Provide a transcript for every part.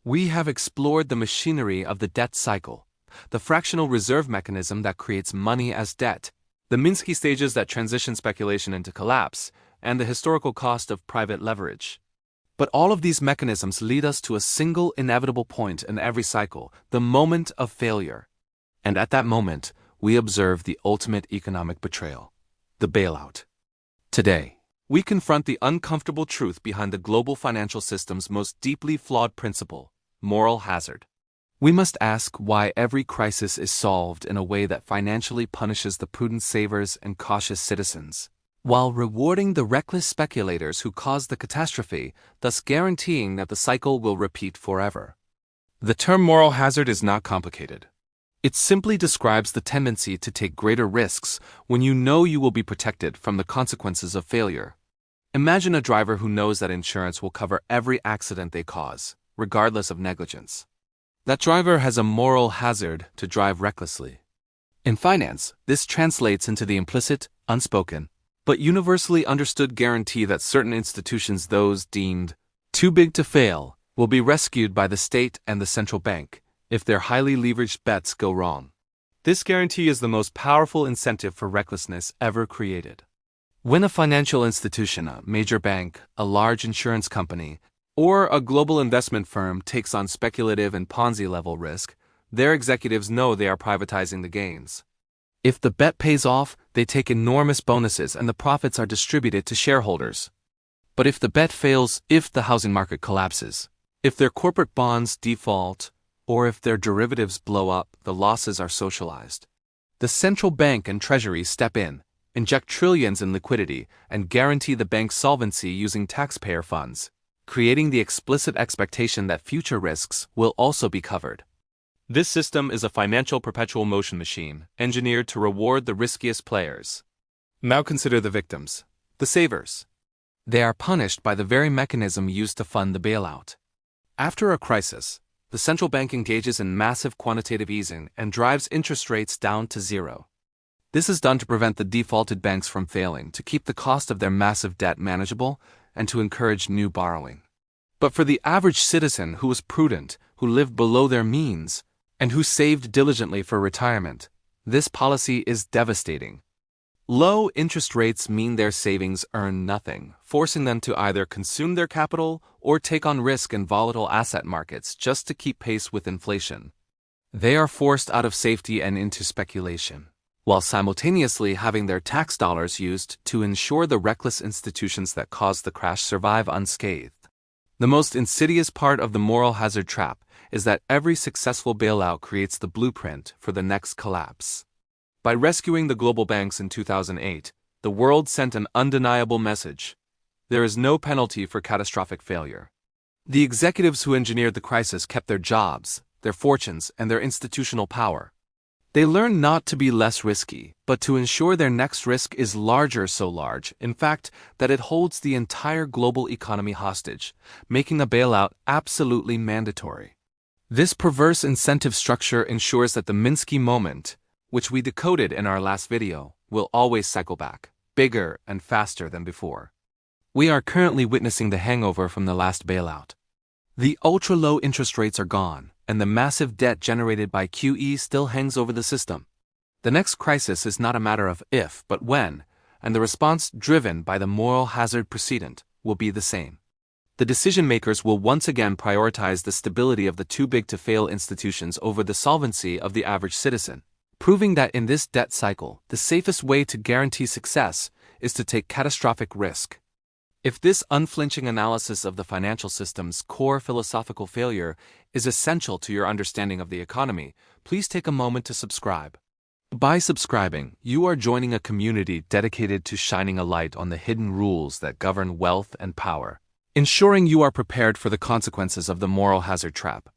We have explored the machinery of the debt cycle, the fractional reserve mechanism that creates money as debt, the Minsky stages that transition speculation into collapse, and the historical cost of private leverage. But all of these mechanisms lead us to a single inevitable point in every cycle, the moment of failure. And at that moment, we observe the ultimate economic betrayal, the bailout. Today, we confront the uncomfortable truth behind the global financial system's most deeply flawed principle, moral hazard. We must ask why every crisis is solved in a way that financially punishes the prudent savers and cautious citizens, while rewarding the reckless speculators who caused the catastrophe, thus guaranteeing that the cycle will repeat forever. The term moral hazard is not complicated. It simply describes the tendency to take greater risks when you know you will be protected from the consequences of failure. Imagine a driver who knows that insurance will cover every accident they cause, regardless of negligence. That driver has a moral hazard to drive recklessly. In finance, this translates into the implicit, unspoken, but universally understood guarantee that certain institutions, those deemed too big to fail, will be rescued by the state and the central bank if their highly leveraged bets go wrong. This guarantee is the most powerful incentive for recklessness ever created. When a financial institution, a major bank, a large insurance company, or a global investment firm takes on speculative and Ponzi-level risk, their executives know they are privatizing the gains. If the bet pays off, they take enormous bonuses and the profits are distributed to shareholders. But if the bet fails, if the housing market collapses, if their corporate bonds default, or if their derivatives blow up, the losses are socialized. The central bank and treasury step in, inject trillions in liquidity, and guarantee the bank's solvency using taxpayer funds, creating the explicit expectation that future risks will also be covered. This system is a financial perpetual motion machine, engineered to reward the riskiest players. Now consider the victims, the savers. They are punished by the very mechanism used to fund the bailout. After a crisis, the central bank engages in massive quantitative easing and drives interest rates down to zero. This is done to prevent the defaulted banks from failing, to keep the cost of their massive debt manageable, and to encourage new borrowing. But for the average citizen who was prudent, who lived below their means, and who saved diligently for retirement, this policy is devastating. Low interest rates mean their savings earn nothing, forcing them to either consume their capital or take on risk in volatile asset markets just to keep pace with inflation. They are forced out of safety and into speculation, while simultaneously having their tax dollars used to ensure the reckless institutions that caused the crash survive unscathed. The most insidious part of the moral hazard trap is that every successful bailout creates the blueprint for the next collapse. By rescuing the global banks in 2008, the world sent an undeniable message. There is no penalty for catastrophic failure. The executives who engineered the crisis kept their jobs, their fortunes, and their institutional power. They learned not to be less risky, but to ensure their next risk is larger, so large, in fact, that it holds the entire global economy hostage, making a bailout absolutely mandatory. This perverse incentive structure ensures that the Minsky moment, which we decoded in our last video, will always cycle back, bigger and faster than before. We are currently witnessing the hangover from the last bailout. The ultra-low interest rates are gone, and the massive debt generated by QE still hangs over the system. The next crisis is not a matter of if, but when, and the response driven by the moral hazard precedent will be the same. The decision-makers will once again prioritize the stability of the too-big-to-fail institutions over the solvency of the average citizen, proving that in this debt cycle, the safest way to guarantee success is to take catastrophic risk. If this unflinching analysis of the financial system's core philosophical failure is essential to your understanding of the economy, please take a moment to subscribe. By subscribing, you are joining a community dedicated to shining a light on the hidden rules that govern wealth and power, ensuring you are prepared for the consequences of the moral hazard trap.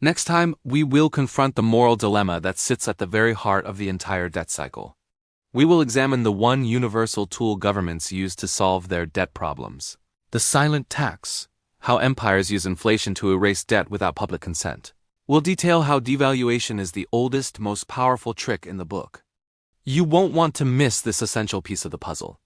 Next time, we will confront the moral dilemma that sits at the very heart of the entire debt cycle. We will examine the one universal tool governments use to solve their debt problems: the silent tax, how empires use inflation to erase debt without public consent. We'll detail how devaluation is the oldest, most powerful trick in the book. You won't want to miss this essential piece of the puzzle.